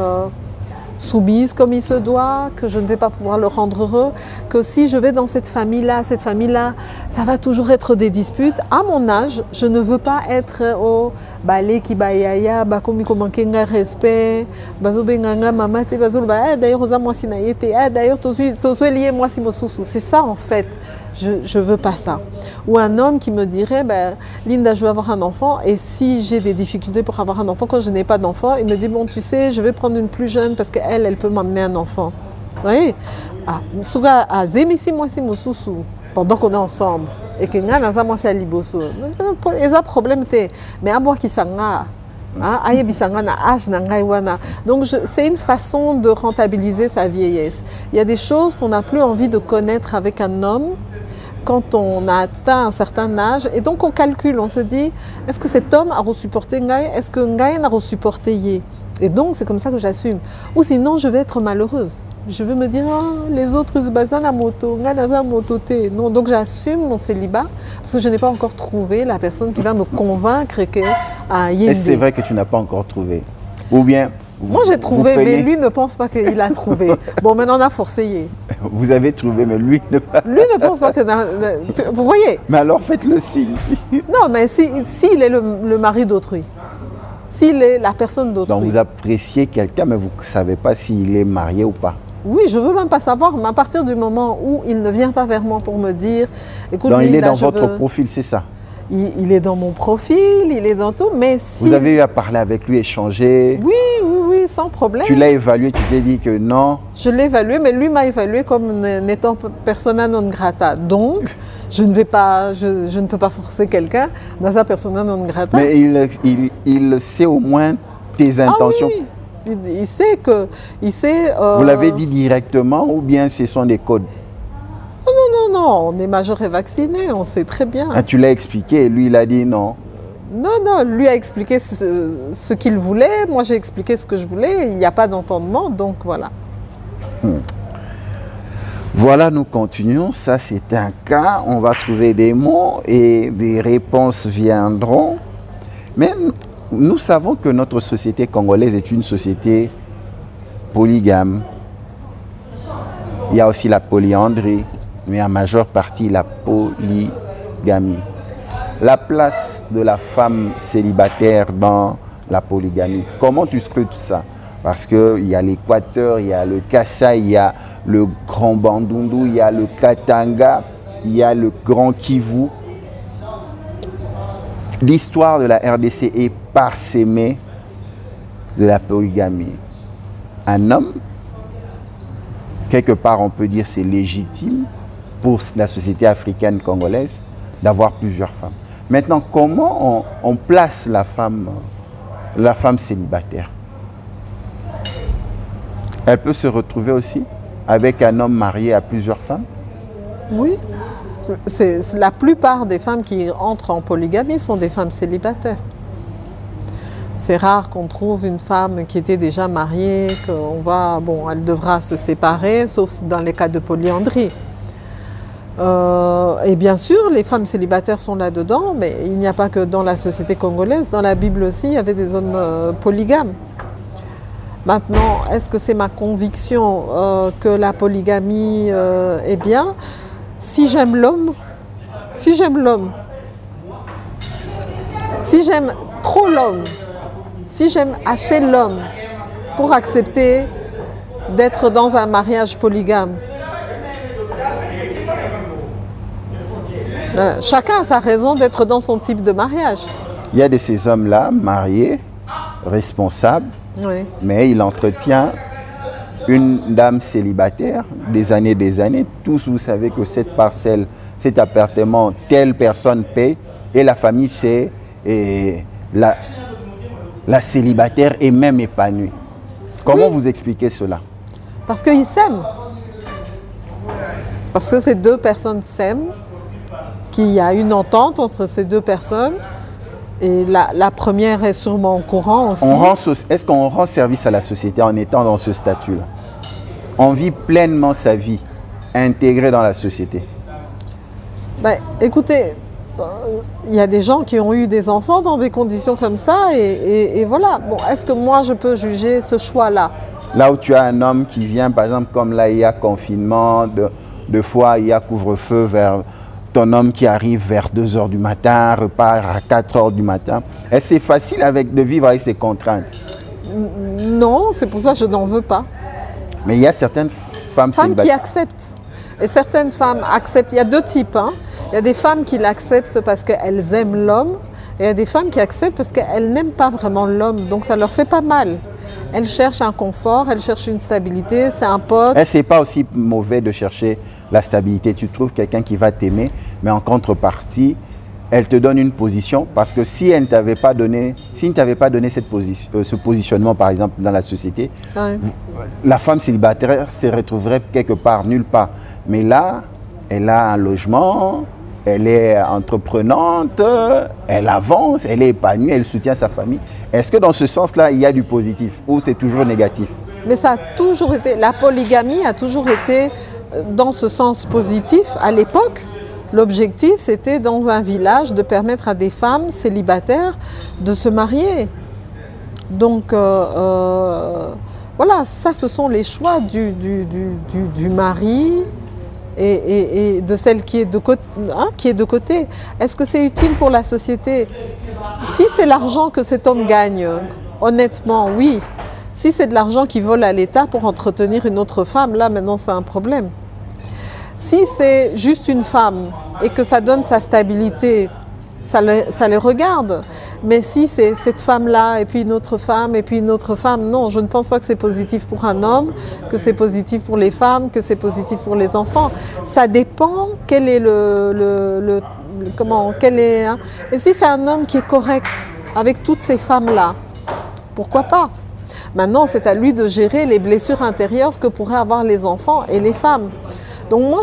soumise comme il se doit, que je ne vais pas pouvoir le rendre heureux, que si je vais dans cette famille-là, ça va toujours être des disputes. À mon âge, je ne veux pas être au balé qui bayaya, bakomi komankenga respect, bazobenganga mamate, bazolba, d'ailleurs aux moi si naïete, d'ailleurs tozo lié moi si mosusu. C'est ça en fait. Je veux pas ça. Ou un homme qui me dirait, ben, Linda, je veux avoir un enfant, et si j'ai des difficultés pour avoir un enfant, quand je n'ai pas d'enfant, il me dit, bon, tu sais, je vais prendre une plus jeune parce qu'elle, elle peut m'amener un enfant. Vous voyez? Ah, Souga, à Zemisi, moi, si mosusu, pendant qu'on est ensemble, et que nga naza moi, c'est à Liboso. Et ça, problème, mais à moi qui s'anga. Donc c'est une façon de rentabiliser sa vieillesse. Il y a des choses qu'on n'a plus envie de connaître avec un homme quand on a atteint un certain âge. Et donc on calcule, on se dit, est-ce que cet homme a supporté Ngaï? Est-ce que Ngaï n'a supporté Yé? Et donc c'est comme ça que j'assume. Ou sinon je vais être malheureuse. Je vais me dire, oh, les autres, la moto, non, donc j'assume mon célibat parce que je n'ai pas encore trouvé la personne qui va me convaincre que Est-ce que c'est vrai que tu n'as pas encore trouvé? Ou bien moi j'ai trouvé, mais lui ne pense pas qu'il a trouvé. Bon, maintenant on a forcé. Vous avez trouvé, mais lui ne pense pas que... Vous voyez? Mais alors faites le signe. Non, mais s'il est le mari d'autrui, s'il est la personne d'autrui. Donc vous appréciez quelqu'un, mais vous ne savez pas s'il est marié ou pas. Oui, je ne veux même pas savoir, mais à partir du moment où il ne vient pas vers moi pour me dire... Écoute, donc Linda, il est dans votre profil, c'est ça? Il est dans mon profil, il est dans tout, mais si... Vous avez eu à parler avec lui, échanger? Oui, sans problème. Tu l'as évalué, tu t'es dit que non? Je l'ai évalué, mais lui m'a évalué comme n'étant persona non grata. Donc, je ne peux pas forcer quelqu'un dans sa persona non grata. Mais il sait au moins tes intentions. Ah oui. Il sait que... Vous l'avez dit directement ou bien ce sont des codes? Non, on est majeur et vacciné, on sait très bien. Ah, tu l'as expliqué et lui il a dit non? Non, non, lui a expliqué ce qu'il voulait, moi j'ai expliqué ce que je voulais, il n'y a pas d'entendement, donc voilà. Voilà, nous continuons. Ça, c'est un cas. On va trouver des mots et des réponses viendront. Mais nous savons que notre société congolaise est une société polygame. Il y a aussi la polyandrie, mais en majeure partie la polygamie. La place de la femme célibataire dans la polygamie. Comment tu scrutes ça? Parce qu'il y a l'Équateur, il y a le Kassai, il y a le Grand Bandundu, il y a le Katanga, il y a le Grand Kivu. L'histoire de la RDC est parsemée de la polygamie. Un homme, quelque part on peut dire c'est légitime pour la société africaine congolaise d'avoir plusieurs femmes. Maintenant, comment on place la femme célibataire? Elle peut se retrouver aussi avec un homme marié à plusieurs femmes? Oui, la plupart des femmes qui entrent en polygamie sont des femmes célibataires. C'est rare qu'on trouve une femme qui était déjà mariée, elle devra se séparer, sauf dans les cas de polyandrie. Et bien sûr, les femmes célibataires sont là-dedans, mais il n'y a pas que dans la société congolaise. Dans la Bible aussi, il y avait des hommes polygames. Maintenant, est-ce que c'est ma conviction que la polygamie est bien? Si j'aime l'homme, si j'aime trop l'homme, si j'aime assez l'homme pour accepter d'être dans un mariage polygame, chacun a sa raison d'être dans son type de mariage. Il y a de ces hommes-là, mariés, responsables, oui. Mais il entretient une dame célibataire des années. Tous, vous savez que cette parcelle, cet appartement, telle personne paie et la famille, c'est la célibataire est même épanouie. Comment vous expliquez cela? Parce qu'ils s'aiment. Parce que ces deux personnes s'aiment, qu'il y a une entente entre ces deux personnes. Et la première est sûrement au courant aussi. Est-ce qu'on rend service à la société en étant dans ce statut-là? On vit pleinement sa vie, intégrée dans la société. Ben, écoutez, il y a des gens qui ont eu des enfants dans des conditions comme ça et voilà. Bon, est-ce que moi je peux juger ce choix-là? Là où tu as un homme qui vient, par exemple, comme là il y a confinement, deux fois il y a couvre-feu vers... Ton homme qui arrive vers 2 h du matin, repart à 4 h du matin. Est-ce que c'est facile de vivre avec ces contraintes? Non, c'est pour ça que je n'en veux pas. Mais il y a certaines femmes qui acceptent. Et certaines femmes acceptent. Il y a deux types. Hein. Il y a des femmes qui l'acceptent parce qu'elles aiment l'homme. Et il y a des femmes qui acceptent parce qu'elles n'aiment pas vraiment l'homme. Donc ça leur fait pas mal. Elles cherchent un confort, elles cherchent une stabilité, c'est un pote. Ce n'est pas aussi mauvais de chercher la stabilité. Tu trouves quelqu'un qui va t'aimer, mais en contrepartie, elle te donne une position. Parce que si elle ne t'avait pas donné, ce positionnement, par exemple, dans la société, ouais. La femme célibataire se retrouverait quelque part, nulle part. Mais là, elle a un logement, elle est entreprenante, elle avance, elle est épanouie, elle soutient sa famille. Est-ce que dans ce sens-là, il y a du positif ou c'est toujours négatif? Mais ça a toujours été, la polygamie a toujours été dans ce sens positif. À l'époque, l'objectif, c'était dans un village de permettre à des femmes célibataires de se marier. Donc, voilà, ça, ce sont les choix du mari et de celle qui est de côté. Est-ce que c'est utile pour la société? Si c'est l'argent que cet homme gagne, honnêtement, oui. Si c'est de l'argent qu'il vole à l'État pour entretenir une autre femme, là, maintenant, c'est un problème. Si c'est juste une femme et que ça donne sa stabilité, ça les regarde. Mais si c'est cette femme-là, et puis une autre femme, et puis une autre femme, non, je ne pense pas que c'est positif pour un homme, que c'est positif pour les femmes, que c'est positif pour les enfants. Ça dépend quel est hein. Et si c'est un homme qui est correct avec toutes ces femmes-là, pourquoi pas? Maintenant, c'est à lui de gérer les blessures intérieures que pourraient avoir les enfants et les femmes. Donc moi,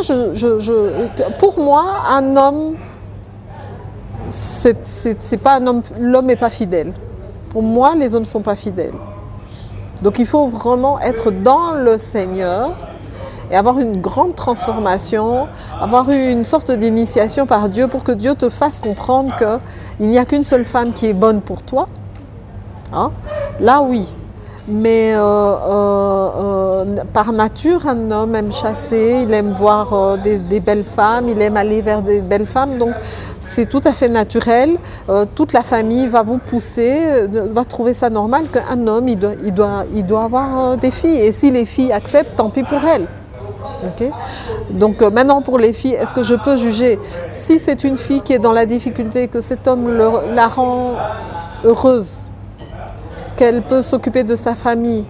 pour moi, un homme, c'est pas un homme, l'homme n'est pas fidèle. Pour moi, les hommes ne sont pas fidèles. Donc il faut vraiment être dans le Seigneur et avoir une grande transformation, avoir une sorte d'initiation par Dieu pour que Dieu te fasse comprendre qu'il n'y a qu'une seule femme qui est bonne pour toi. Hein? Là, oui. Mais par nature, un homme aime chasser, il aime voir des belles femmes, il aime aller vers des belles femmes. Donc c'est tout à fait naturel. Toute la famille va vous pousser, va trouver ça normal qu'un homme, il doit avoir des filles. Et si les filles acceptent, tant pis pour elles. Okay. Donc maintenant pour les filles, est-ce que je peux juger? Si c'est une fille qui est dans la difficulté, que cet homme la rend heureuse, qu'elle peut s'occuper de sa famille.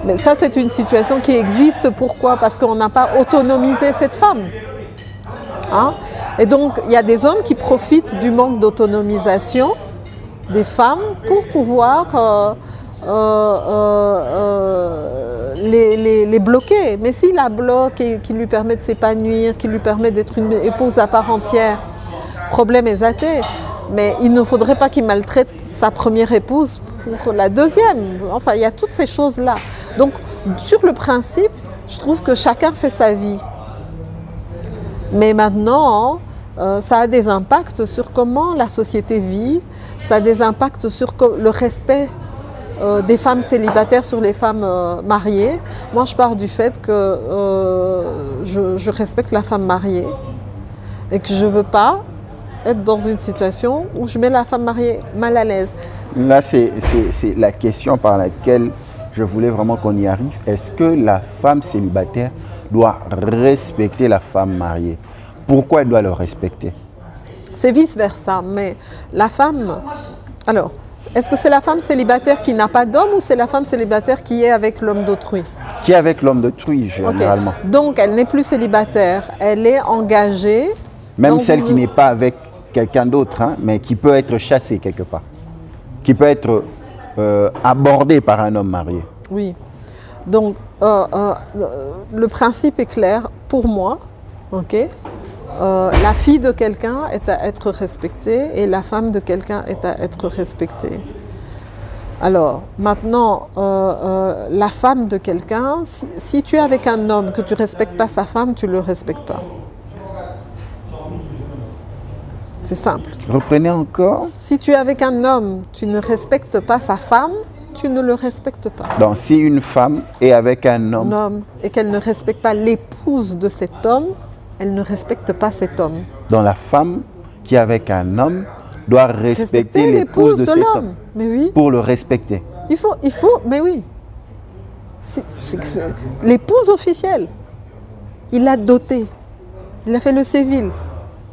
Mais ça, c'est une situation qui existe. Pourquoi? Parce qu'on n'a pas autonomisé cette femme. Hein? Et donc, il y a des hommes qui profitent du manque d'autonomisation des femmes pour pouvoir les bloquer. Mais s'il la bloque et qu'il lui permet de s'épanouir, qu'il lui permet d'être une épouse à part entière, problème est zaté. Mais il ne faudrait pas qu'il maltraite sa première épouse pour la deuxième. Enfin, il y a toutes ces choses-là. Donc, sur le principe, je trouve que chacun fait sa vie. Mais maintenant, ça a des impacts sur comment la société vit, ça a des impacts sur le respect des femmes célibataires sur les femmes mariées. Moi, je pars du fait que je respecte la femme mariée et que je ne veux pas être dans une situation où je mets la femme mariée mal à l'aise. Là, c'est la question par laquelle je voulais vraiment qu'on y arrive. Est-ce que la femme célibataire doit respecter la femme mariée? Pourquoi elle doit le respecter? C'est vice-versa, mais la femme... Alors, est-ce que c'est la femme célibataire qui n'a pas d'homme ou c'est la femme célibataire qui est avec l'homme d'autrui? Qui est avec l'homme d'autrui, généralement. Okay. Donc, elle n'est plus célibataire, elle est engagée. Même celle qui n'est pas avec quelqu'un d'autre, hein, mais qui peut être chassée quelque part. Qui peut être abordée par un homme marié. Oui. Donc, le principe est clair pour moi. Okay. La fille de quelqu'un est à être respectée et la femme de quelqu'un est à être respectée. Alors, maintenant, la femme de quelqu'un, si tu es avec un homme que tu ne respectes pas sa femme, tu ne le respectes pas. C'est simple. Reprenez encore. Si tu es avec un homme, tu ne respectes pas sa femme, tu ne le respectes pas. Donc, si une femme est avec un homme et qu'elle ne respecte pas l'épouse de cet homme, elle ne respecte pas cet homme. Donc, la femme qui est avec un homme doit respecter l'épouse de cet homme. Mais oui. Pour le respecter. Il faut, mais oui. L'épouse officielle, il l'a dotée. Il a fait le civil.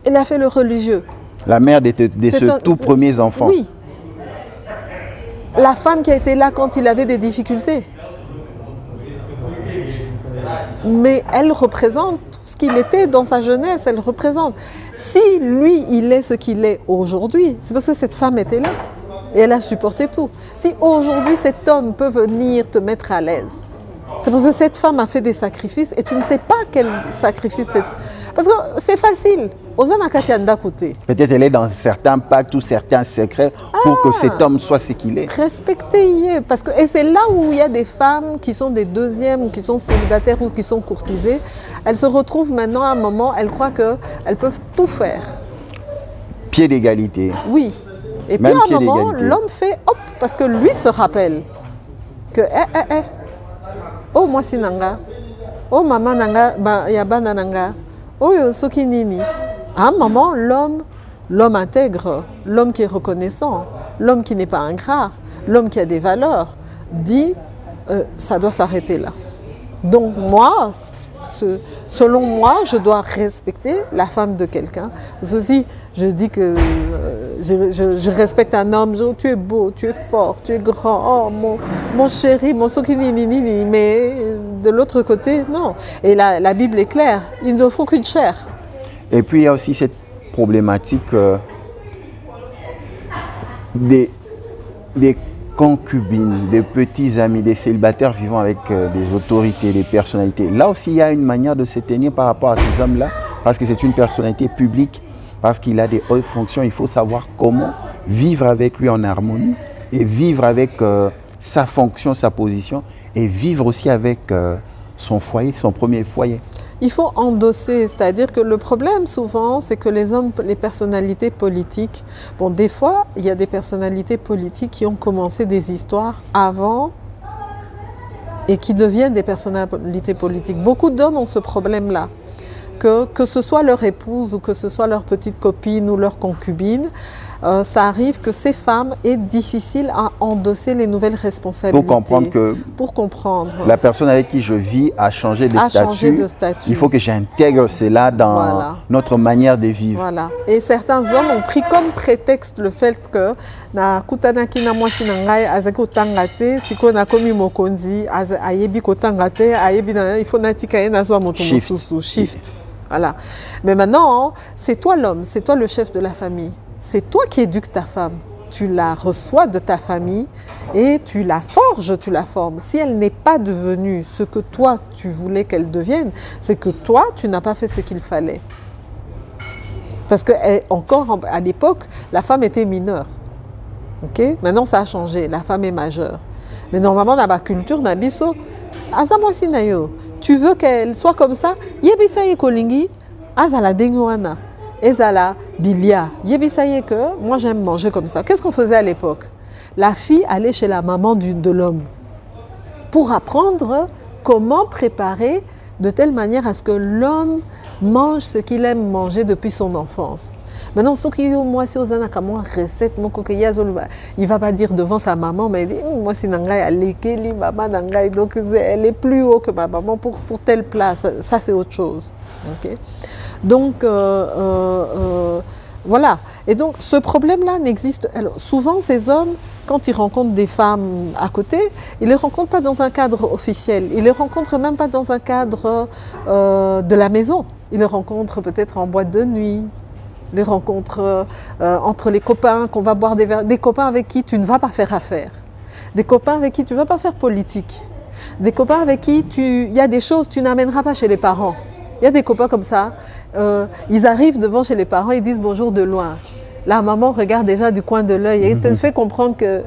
Il a fait le religieux. La mère de ses tout premiers enfants. Oui. La femme qui a été là quand il avait des difficultés. Mais elle représente tout ce qu'il était dans sa jeunesse. Elle représente. Si lui, il est ce qu'il est aujourd'hui, c'est parce que cette femme était là. Et elle a supporté tout. Si aujourd'hui, cet homme peut venir te mettre à l'aise, c'est parce que cette femme a fait des sacrifices et tu ne sais pas quel sacrifice c'est. Parce que c'est facile. Peut-être elle est dans certains pactes ou certains secrets pour que cet homme soit ce qu'il est. Respectez-y. Et c'est là où il y a des femmes qui sont des deuxièmes, ou qui sont célibataires ou qui sont courtisées. Elles se retrouvent maintenant à un moment, elles croient qu'elles peuvent tout faire. Pied d'égalité. Oui. Et puis à un moment, l'homme fait hop, parce que lui se rappelle que oh moi si nanga, oh maman nanga, yabana nanga, oh yosoki nini. À un moment, l'homme intègre, l'homme qui est reconnaissant, l'homme qui n'est pas ingrat, l'homme qui a des valeurs, dit ça doit s'arrêter là. Donc moi, selon moi, je dois respecter la femme de quelqu'un. Ceci, je dis que je respecte un homme, tu es beau, tu es fort, tu es grand, oh mon chéri, mon sokinini, mais de l'autre côté, non. Et la Bible est claire, ils ne font qu'une chair. Et puis il y a aussi cette problématique des concubines, des petits amis, des célibataires vivant avec des autorités, des personnalités. Là aussi, il y a une manière de se tenir par rapport à ces hommes-là, parce que c'est une personnalité publique parce qu'il a des hautes fonctions, il faut savoir comment vivre avec lui en harmonie et vivre avec sa fonction, sa position et vivre aussi avec son foyer, son premier foyer. Il faut endosser, c'est-à-dire que le problème souvent, c'est que les hommes, les personnalités politiques, bon, des fois, il y a des personnalités politiques qui ont commencé des histoires avant et qui deviennent des personnalités politiques. Beaucoup d'hommes ont ce problème-là, que ce soit leur épouse ou que ce soit leur petite copine ou leur concubine, ça arrive que ces femmes aient difficile à endosser les nouvelles responsabilités. Pour comprendre la personne avec qui je vis a changé de statut. Il faut que j'intègre cela dans notre manière de vivre. Voilà. Et certains hommes ont pris comme prétexte le fait que na kutanaki na mwasi na ngai azaki otangate siko na komi mokonzi ayebi kotangate ayebi na il faut natika ye nazwa moto mosusu shift. Voilà. Mais maintenant, c'est toi l'homme, c'est toi le chef de la famille. C'est toi qui éduques ta femme. Tu la reçois de ta famille et tu la forges, tu la formes. Si elle n'est pas devenue ce que toi, tu voulais qu'elle devienne, c'est que toi, tu n'as pas fait ce qu'il fallait. Parce qu'encore à l'époque, la femme était mineure. Okay? Maintenant, ça a changé. La femme est majeure. Mais normalement, dans ma culture, tu veux qu'elle soit comme ça? Yebisaye kolingi, azala dengoana. Ezala bilia. Yebisaye que moi j'aime manger comme ça. Qu'est-ce qu'on faisait à l'époque? La fille allait chez la maman de l'homme pour apprendre comment préparer de telle manière à ce que l'homme mange ce qu'il aime manger depuis son enfance. Maintenant, ce qui moi si aux anakamoa recette il va pas dire devant sa maman, mais il dit moi c'est nangai alekeli maman nangai, donc elle est plus haut que ma maman pour telle place. Ça c'est autre chose. Okay? Donc voilà. Et donc ce problème-là n'existe. Alors souvent ces hommes, quand ils rencontrent des femmes à côté, ils ne les rencontrent pas dans un cadre officiel. Ils ne les rencontrent même pas dans un cadre de la maison. Ils les rencontrent peut-être en boîte de nuit. Les rencontres entre les copains, qu'on va boire des verres, des copains avec qui tu ne vas pas faire affaire, des copains avec qui tu ne vas pas faire politique, des copains avec qui il y a des choses que tu n'amèneras pas chez les parents. Il y a des copains comme ça, ils arrivent devant chez les parents, ils disent bonjour de loin. La maman regarde déjà du coin de l'œil et te fait comprendre que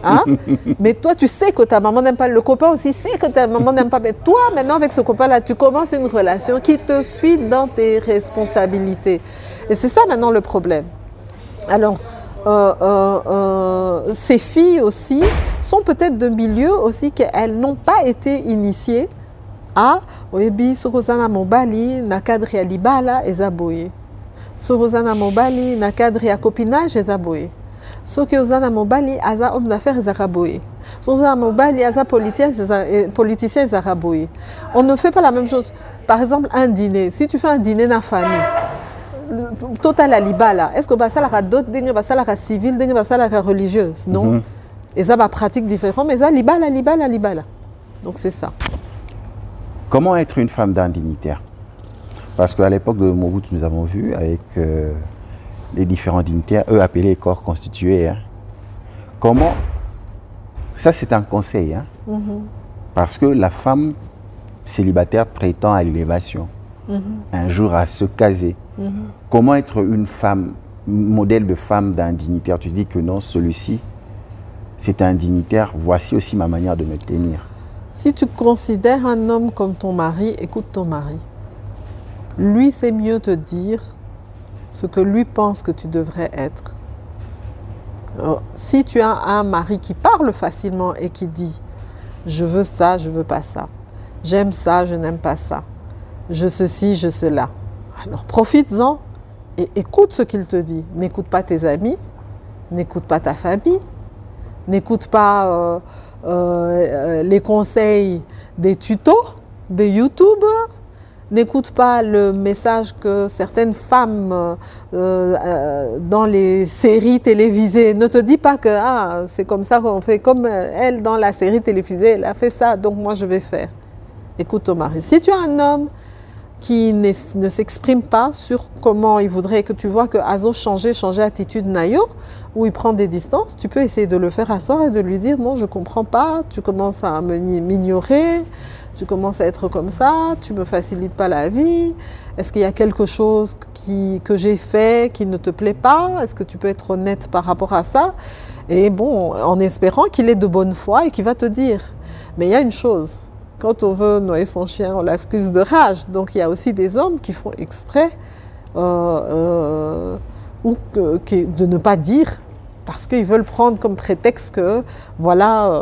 hein? Mais toi tu sais que ta maman n'aime pas, le copain aussi sait que ta maman n'aime pas, mais toi maintenant avec ce copain-là, tu commences une relation qui te suit dans tes responsabilités. Et c'est ça maintenant le problème. Alors, ces filles aussi sont peut-être de milieux aussi qu'elles n'ont pas été initiées à oyebi sokozana mobali na cadre ya libala ezaboye. Sokozana mobali na cadre ya copinage ezaboye. Soki ozana mobali aza homme d'affaires ezakaboye. Sozana mobali aza politicien ezakaboye. On ne fait pas la même chose. Par exemple, un dîner. Si tu fais un dîner dans la famille, total à libala, est-ce que ça la d'autres dîner, ça la civile, ça la religieuse? Non. Et ça va pratique différente, mais ça libala. Donc c'est ça. Comment être une femme d'un dignitaire? Parce qu'à l'époque de Mobutu, nous avons vu avec les différents dignitaires, eux appelés corps constitués. Hein. Comment? Ça, c'est un conseil. Hein. Parce que la femme célibataire prétend à l'élévation. Un jour à se caser. Comment être une femme, modèle de femme d'un dignitaire? Tu dis que non, celui-ci, c'est un dignitaire. Voici aussi ma manière de me tenir. Si tu considères un homme comme ton mari, écoute ton mari. Lui, c'est mieux te dire ce que lui pense que tu devrais être. Alors, si tu as un mari qui parle facilement et qui dit « je veux ça, je veux pas ça, j'aime ça, je n'aime pas ça, je ceci, je cela », alors profites-en et écoute ce qu'il te dit. N'écoute pas tes amis, n'écoute pas ta famille, n'écoute pas les conseils des tutos, des youtubeurs. N'écoute pas le message que certaines femmes dans les séries télévisées, ne te dis pas que ah, c'est comme ça qu'on fait, comme elle dans la série télévisée, elle a fait ça, donc moi je vais faire. Écoute ton mari. Si tu as un homme qui ne s'exprime pas sur comment il voudrait que tu vois que Azo changer attitude nayo, où il prend des distances, tu peux essayer de le faire asseoir et de lui dire non, je comprends pas, tu commences à m'ignorer, tu commences à être comme ça, tu me facilites pas la vie, est-ce qu'il y a quelque chose que j'ai fait qui ne te plaît pas, est-ce que tu peux être honnête par rapport à ça? Et bon, en espérant qu'il est de bonne foi et qu'il va te dire. Mais il y a une chose, quand on veut noyer son chien, on l'accuse de rage. Donc il y a aussi des hommes qui font exprès de ne pas dire parce qu'ils veulent prendre comme prétexte que voilà,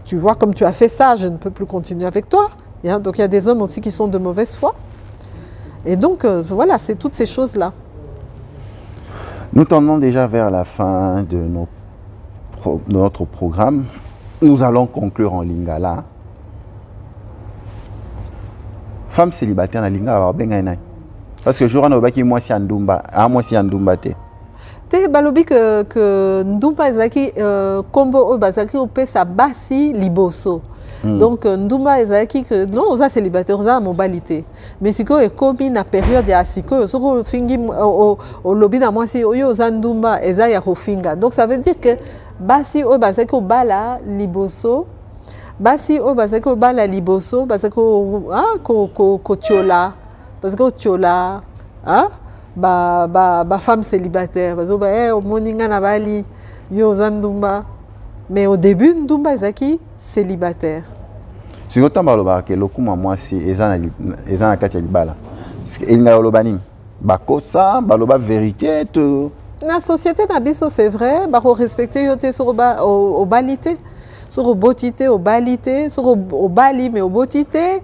tu vois comme tu as fait ça, je ne peux plus continuer avec toi. Donc il y a des hommes aussi qui sont de mauvaise foi. Et donc voilà, c'est toutes ces choses-là. Nous tendons déjà vers la fin de notre programme. Nous allons conclure en lingala. Femme célibataire na lingala benga. Parce que jour on a qui moi si andumba, moi si andumba te. Te balobi que ndumba ezaki kombo o bazaki opesa basi liboso. Donc ndumba ezaki que non oza célibataire oza mobilité. Mais siko ekomi na période ya siko soko fingi o lobi na mwasi oyo oza ndumba eza ya kofinga. Donc ça veut dire que basi o bazaki obala liboso. Basi o bazaki obala liboso bazaki ko tiola. Parce que tiola hein ba femme célibataire parce que au moninga na bali yo zandumba mais au début ndumba ezaki célibataire. Si vous avez que le coup moi si ezana kati libala. Elinga lobani bakosa baloba vérité to na société na biso c'est vrai ba respecter yote sur au balité sur au botité au balité sur au bali mais au botité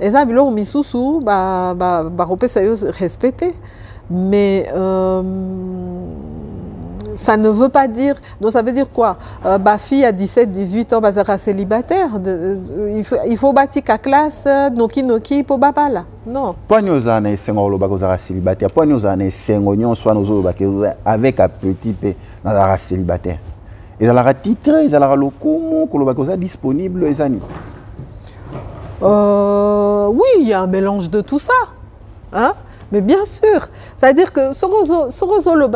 eza biloko misusu ba repesa yo respecter. Mais ça ne veut pas dire... Donc ça veut dire quoi? Ma fille à 17-18 ans, sera célibataire. Il faut bâtir la classe, noki pour baba là. Non. Pourquoi nous avons célibataire? Pourquoi nous avons avec un petit peu célibataire? Ils ont la titre, ils ont le coup, disponible. Oui, il y a un mélange de tout ça. Hein? Mais bien sûr, c'est-à-dire que sorozo le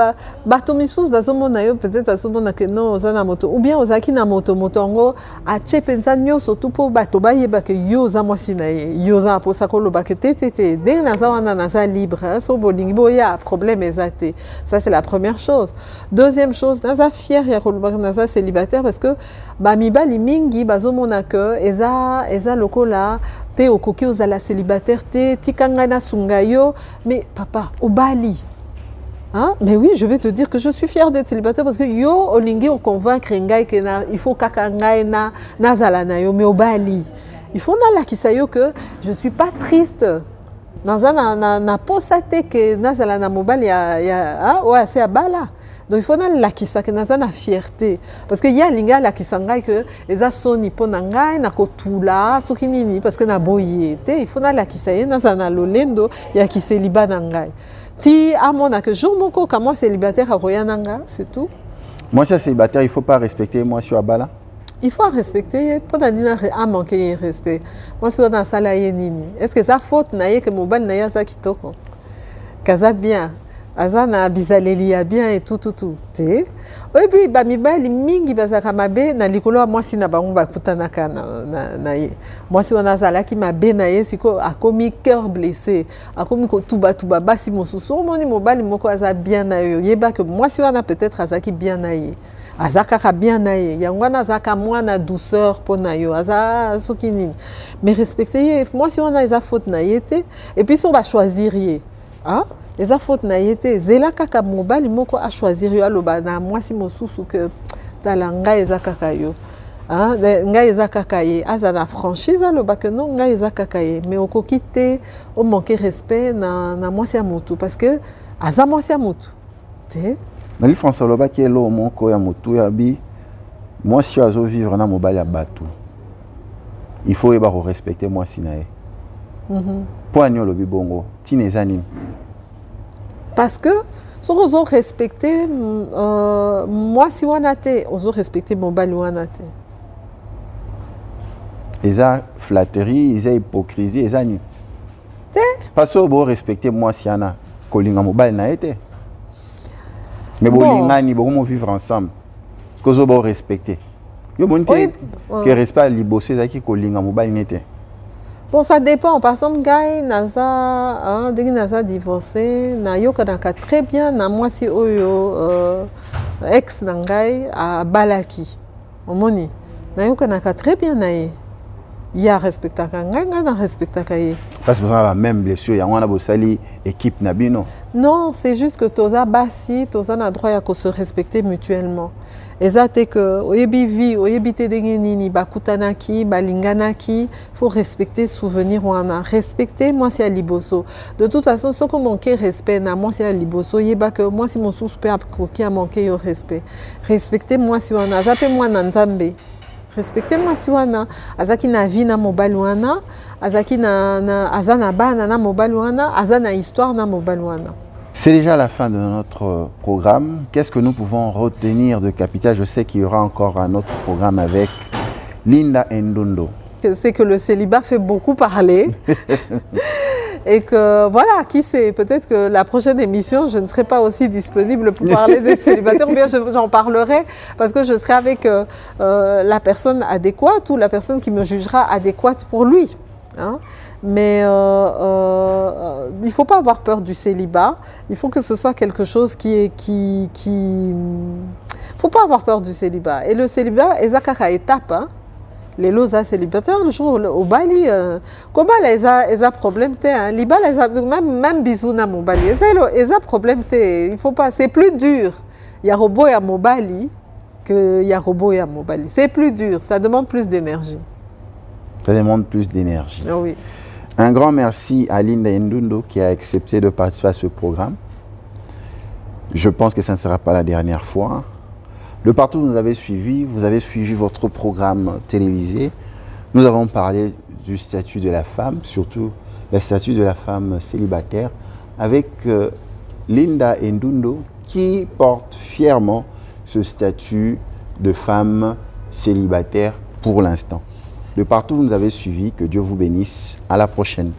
batomisus bazomonayo peut-être bazomona que non ozana moto ou bien ozaki na moto ngo a chepenza nyoso tupo bato bayeba que yo za mwasi na ye yo za posa ko lo bakete dès na za wana na za libre so bolingi boya problème ezate. Ça c'est la première chose. Deuxième chose, na za fier ya ko na za célibataire parce que ba mibali mingi bazomona que eza lokola te okoki ozala célibataire te tikanga na sungayo. Mais papa, au Bali, hein? Mais oui, je vais te dire que je suis fière d'être célibataire parce que yo olingi on convaincre ngai que il faut kakangai na zala na yo mais au Bali, il faut na la kisayo que je suis pas triste. Dans un na posate que na zala na mobile ya ouais c'est à bala. Donc il faut na la kisa que na zana fierté parce que ya linga la kisangai que eza soni pona ngai na kotula soki nini parce que na boyete il faut na la kisaye na zana lolendo ya kiseliba na ngai ti amona que jour moko ka moi célibataire a royananga c'est tout. Moi c'est célibataire il faut pas respecter moi sur abala. Il faut respecter pona dina a manquer respect. Moi sur na sala ye nini est-ce que ça faute na ye que mobile na ya za kitoko kaza bien azana bizaleli ya bien et tout te et puis ba mibali mingi bazaka mabe na likolo mwasi na bango bakutanaka na ye mwasi wana azalaki mabe na ye siko akomi cœur blessé akomi ko tuba basi mosusu omoni mobali moko aza bien na yo yeba que mwasi wana peut-être azaki bien na ye azaka bien na ye yango wana azaka mwana douceur po na yo aza soki nini mais respecter ye mwasi wana eza faute na ye te et puis so ba choisir ye hein. Les fautes na yete zela kaka mobali moko a choisir yo aloba na mwasi mosusu que talanga eza kaka yo hein nga eza kaka ye azana franchise aloba que non nga eza kaka ye mais okokite o manquer respect na mwasi ya mutu parce que aza mwasi ya mutu te na li François aloba ki elo moko ya mutu ya bi mwasi azo vivre na mobali ya batu il faut eba respecter mwasi na ye po anyo lobi bongo tineza nini. Parce que si on a respecté moi si on a été on a respecté mon bal on a été ils ont flatterie ils ont hypocrisie ils ont Parce que vous respectez moi si Anna, Kolinga mobile n'a été. Mais Bon. Bolingani, vous vivre ensemble. Parce que vous respectez. Vous montrez que respect libossé zaki Kolinga mobile n'était. Bon, ça dépend. Par exemple, Guy, Naza, dès que Naza divorcé, na yokanaka très bien, na moi si oyo ex nangai à Balaki. Omoni. Na yokanaka très bien nae. Il y a respectaka ngai, na respectaka ye. Parce que vous avez la même blessure, il y a une bossali équipe nabino. Non, c'est juste que toza basi, toza na droit à se respecter mutuellement. Exact que oyebi vi, oyebi te nini, bakutanaki, balinganaki, faut respecter souvenir wana. Respecter moi si à liboso. De toute façon, ce qu'on manquait respect na moi si à liboso, yeba que moi si mon sous-pé qui a manqué au respect. Respecter moi si wana, zape moi nanzambe. Respectez-moi si wana, azaki na vie na mobile wana, azaki na azana bana na mobile wana, azana histoire na mobile wana. C'est déjà la fin de notre programme. Qu'est-ce que nous pouvons retenir de Capital? Je sais qu'il y aura encore un autre programme avec Linda Ndondo. C'est que le célibat fait beaucoup parler. Et que voilà, qui sait, peut-être que la prochaine émission, je ne serai pas aussi disponible pour parler des célibataires, ou bien j'en parlerai parce que je serai avec la personne adéquate ou la personne qui me jugera adéquate pour lui. Hein? Mais il ne faut pas avoir peur du célibat. Il faut que ce soit quelque chose qui... faut pas avoir peur du célibat. Et le célibat, ezakaka étape. Hein? Les loza célibataires, le jour au Bali, comment les a problème même bisous na mon Bali, les a problème il faut pas, c'est plus dur. Il y a robot et à mon Bali que il y a robot et à mon Bali. C'est plus dur, ça demande plus d'énergie. Ça demande plus d'énergie. Oh oui. Un grand merci à Linda Ndondo qui a accepté de participer à ce programme. Je pense que ça ne sera pas la dernière fois. Le partout vous avez suivi votre programme télévisé. Nous avons parlé du statut de la femme, surtout le statut de la femme célibataire, avec Linda Ndondo qui porte fièrement ce statut de femme célibataire pour l'instant. Le partout vous nous avez suivi, que Dieu vous bénisse. À la prochaine.